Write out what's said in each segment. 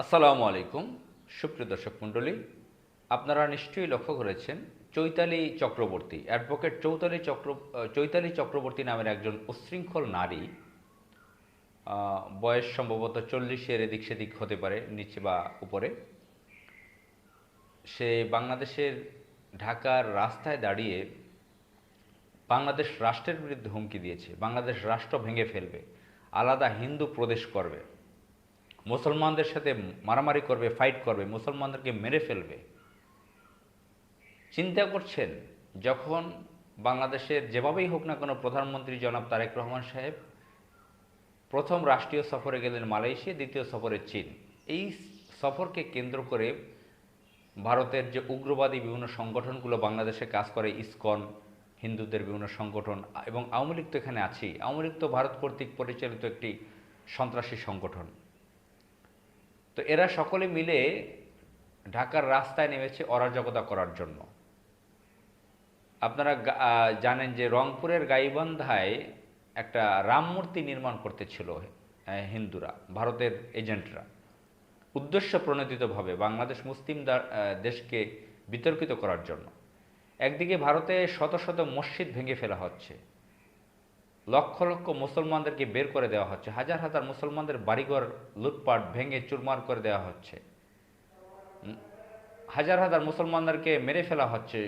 আসসালামু আলাইকুম। সুপ্রিয় দর্শক মণ্ডলী, আপনারা নিশ্চয়ই লক্ষ্য করেছেন চৈতালি চক্রবর্তী, অ্যাডভোকেট চৈতালি চক্রবর্তী নামের একজন উচ্ছৃঙ্খল নারী, বয়স সম্ভবত 40-এর এদিক সেদিক হতে পারে, নিচে বা উপরে। সে বাংলাদেশের ঢাকার রাস্তায় দাঁড়িয়ে বাংলাদেশ রাষ্ট্রের বিরুদ্ধে হুমকি দিয়েছে। বাংলাদেশ রাষ্ট্র ভেঙে ফেলবে, আলাদা হিন্দু প্রদেশ করবে, মুসলমানদের সাথে মারামারি করবে, ফাইট করবে, মুসলমানদেরকে মেরে ফেলবে। চিন্তা করছেন, যখন বাংলাদেশের যেভাবেই হোক না কোনো প্রধানমন্ত্রী জনাব তারেক রহমান সাহেব প্রথম রাষ্ট্রীয় সফরে গেলেন মালয়েশিয়া, দ্বিতীয় সফরে চীন। এই সফরকে কেন্দ্র করে ভারতের যে উগ্রবাদী বিভিন্ন সংগঠনগুলো বাংলাদেশে কাজ করে, ইসকন, হিন্দুদের বিভিন্ন সংগঠন, এবং আওয়ামী লীগ তো এখানে আছেই। আওয়ামী লীগ তো ভারত কর্তৃক পরিচালিত একটি সন্ত্রাসী সংগঠন। তো এরা সকলে মিলে ঢাকার রাস্তায় নেমেছে অরাজকতা করার জন্য। আপনারা জানেন যে রংপুরের গাইবান্ধায় একটা রাম মূর্তি নির্মাণ করতেছিল হিন্দুরা, ভারতের এজেন্টরা, উদ্দেশ্য প্রণোদিতভাবে বাংলাদেশ মুসলিম দেশকে বিতর্কিত করার জন্য। একদিকে ভারতে শত শত মসজিদ ভেঙে ফেলা হচ্ছে, লক্ষ লক্ষ মুসলমানদেরকে বের করে দেওয়া হচ্ছে, হাজার হাজার মুসলমানদের বাড়িঘর লুটপাট ভেঙে চুরমার করে দেওয়া হচ্ছে, হাজার হাজার মুসলমানদেরকে মেরে ফেলা হচ্ছে,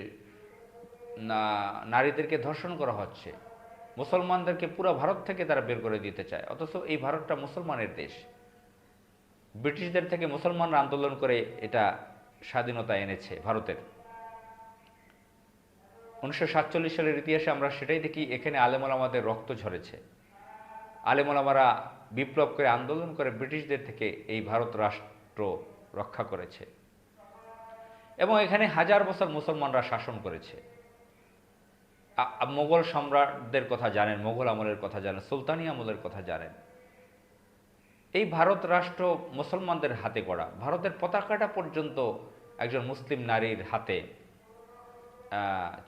নারীদেরকে ধর্ষণ করা হচ্ছে। মুসলমানদেরকে পুরো ভারত থেকে তারা বের করে দিতে চায়, অথচ এই ভারতটা মুসলমানের দেশ। ব্রিটিশদের থেকে মুসলমানরা আন্দোলন করে এটা স্বাধীনতা এনেছে ভারতের। 1947 সালের ইতিহাসে আমরা সেটাই দেখি। এখানে আলেমোলামাদের রক্ত ঝরেছে। আলেমোলামারা বিপ্লব করে, আন্দোলন করে ব্রিটিশদের থেকে এই ভারত রাষ্ট্র রক্ষা করেছে, এবং এখানে হাজার বছর মুসলমানরা শাসন করেছে। মোগল সম্রাটদের কথা জানেন, মোগল আমলের কথা জানেন, সুলতানি আমলের কথা জানেন। এই ভারত রাষ্ট্র মুসলমানদের হাতে গড়া। ভারতের পতাকাটা পর্যন্ত একজন মুসলিম নারীর হাতে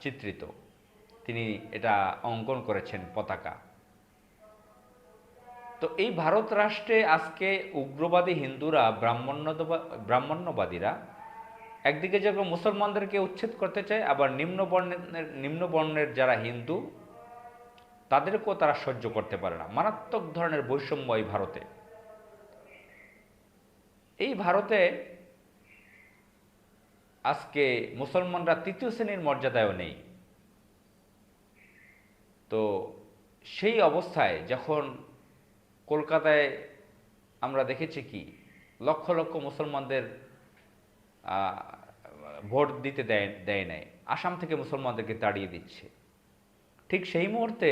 চিত্রিত। তিনি এটা অঙ্কন করেছেন পতাকা। তো এই ভারত রাষ্ট্রে আজকে উগ্রবাদী হিন্দুরা, ব্রাহ্মণ্যবাদীরা একদিকে যেরকম মুসলমানদেরকে উচ্ছেদ করতে চায়, আবার নিম্ন বর্ণের যারা হিন্দু তাদেরকেও তারা সহ্য করতে পারে না। মারাত্মক ধরনের বৈষম্য এই ভারতে। এই ভারতে আজকে মুসলমানরা তৃতীয় শ্রেণীর মর্যাদায়ও নেই। তো সেই অবস্থায় যখন কলকাতায় আমরা দেখেছি কি, লক্ষ লক্ষ মুসলমানদের ভোট দিতে দেয় নাই, আসাম থেকে মুসলমানদেরকে তাড়িয়ে দিচ্ছে। ঠিক সেই মুহূর্তে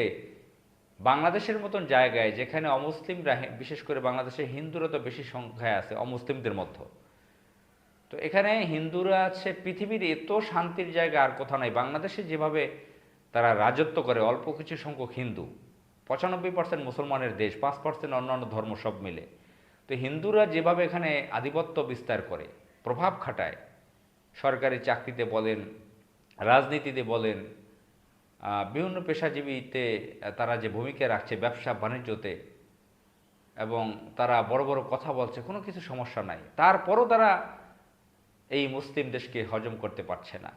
বাংলাদেশের মতন জায়গায়, যেখানে অমুসলিমরা, বিশেষ করে বাংলাদেশের হিন্দুরা তো বেশি সংখ্যায় আছে অমুসলিমদের মধ্যে, তো এখানে হিন্দুরা আছে। পৃথিবীর এত শান্তির জায়গা আর কোথাও নাই। বাংলাদেশে যেভাবে তারা রাজত্ব করে, অল্প কিছু সংখ্যক হিন্দু, 95% মুসলমানের দেশ, 5% অন্যান্য ধর্ম সব মিলে। তো হিন্দুরা যেভাবে এখানে আধিপত্য বিস্তার করে, প্রভাব খাটায়, সরকারি চাকরিতে বলেন, রাজনীতিতে বলেন, বিভিন্ন পেশাজীবীতে তারা যে ভূমিকা রাখছে, ব্যবসা বাণিজ্যতে, এবং তারা বড় বড় কথা বলছে, কোনো কিছু সমস্যা নাই, তারপরও তারা এই মুসলিম দেশকে হজম করতে পারছে না।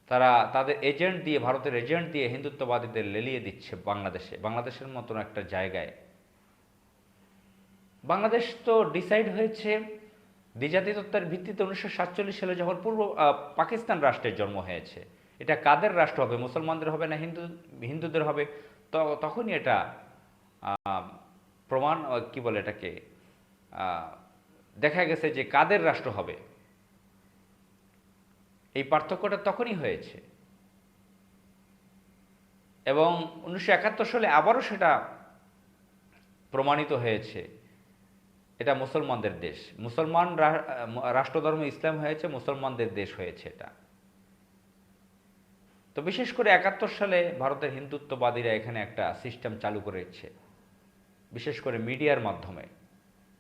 তারা তাদের এজেন্ট দিয়ে, ভারতের এজেন্ট দিয়ে হিন্দুত্ববাদীদের লেলিয়ে দিচ্ছে বাংলাদেশের মতন একটা জায়গায়। বাংলাদেশ তো ডিসাইড হয়েছে দ্বিজাতিতত্ত্বের ভিত্তিতে 1947 সালে, যখন পূর্ব পাকিস্তান রাষ্ট্রের জন্ম হয়েছে। এটা কাদের রাষ্ট্র হবে, মুসলমানদের হবে না হিন্দুদের হবে, তখনই এটা প্রমাণ, কি বলে এটাকে, দেখা গেছে যে কাদের রাষ্ট্র হবে। এই পার্থক্যটা তখনই হয়েছে, এবং 1971 সালে আবারও সেটা প্রমাণিত হয়েছে। এটা মুসলমানদের দেশ, মুসলমান রাষ্ট্রধর্ম ইসলাম হয়েছে, মুসলমানদের দেশ হয়েছে এটা। তো বিশেষ করে 71 সালে ভারতের হিন্দুত্ববাদীরা এখানে একটা সিস্টেম চালু করেছে, বিশেষ করে মিডিয়ার মাধ্যমে।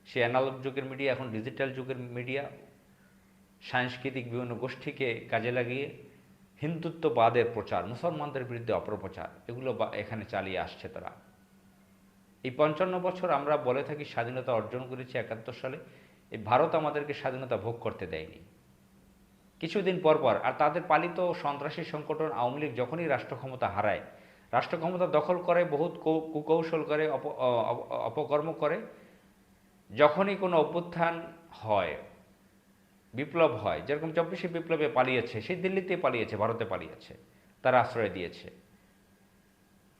সে অ্যানালগ যুগের মিডিয়া, এখন ডিজিটাল যুগের মিডিয়া, সাংস্কৃতিক বিভিন্ন গোষ্ঠীকে কাজে লাগিয়ে হিন্দুত্ববাদের প্রচার, মুসলমানদের বিরুদ্ধে অপপ্রচার, এগুলো এখানে চালিয়ে আসছে তারা। এই 55 বছর আমরা বলে থাকি স্বাধীনতা অর্জন করেছি 71 সালে, এই ভারত আমাদেরকে স্বাধীনতা ভোগ করতে দেয়নি। কিছুদিন পর পর আর তাদের পালিত সন্ত্রাসী সংগঠন আওয়ামী লীগ যখনই রাষ্ট্র ক্ষমতা হারায়, রাষ্ট্র ক্ষমতা দখল করে, বহুত কুকৌশল করে, অপকর্ম করে, যখনই কোনো অভ্যুত্থান হয়, বিপ্লব হয়, যেরকম 24শে বিপ্লবে পালিয়েছে, সেই দিল্লিতে পালিয়েছে, ভারতে পালিয়েছে, তারা আশ্রয় দিয়েছে,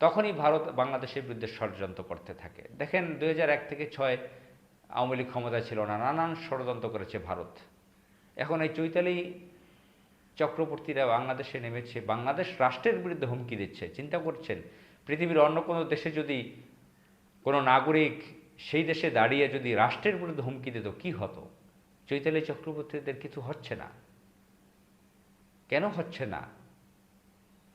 তখনই ভারত বাংলাদেশের বিরুদ্ধে ষড়যন্ত্র করতে থাকে। দেখেন 2001 থেকে 6 আওয়ামী লীগ ক্ষমতায় ছিল না, নানান ষড়যন্ত্র করেছে ভারত। এখন এই চৈতালি চক্রবর্তীরা বাংলাদেশে নেমেছে, বাংলাদেশ রাষ্ট্রের বিরুদ্ধে হুমকি দিচ্ছে। চিন্তা করছেন, পৃথিবীর অন্য কোনো দেশে যদি কোনো নাগরিক সেই দেশে দাঁড়িয়ে যদি রাষ্ট্রের বিরুদ্ধে হুমকি দিত কী হতো? চৈতালি চক্রবর্তীদের কিছু হচ্ছে না, কেন হচ্ছে না?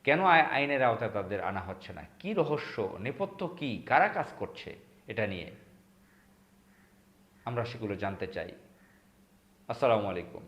কেন আইনের আওতায় তাদের আনা হচ্ছে না? কি রহস্য, নেপথ্য কি, কারা কাজ করছে এটা নিয়ে? আমরা সেগুলো জানতে চাই। আসসালামু আলাইকুম।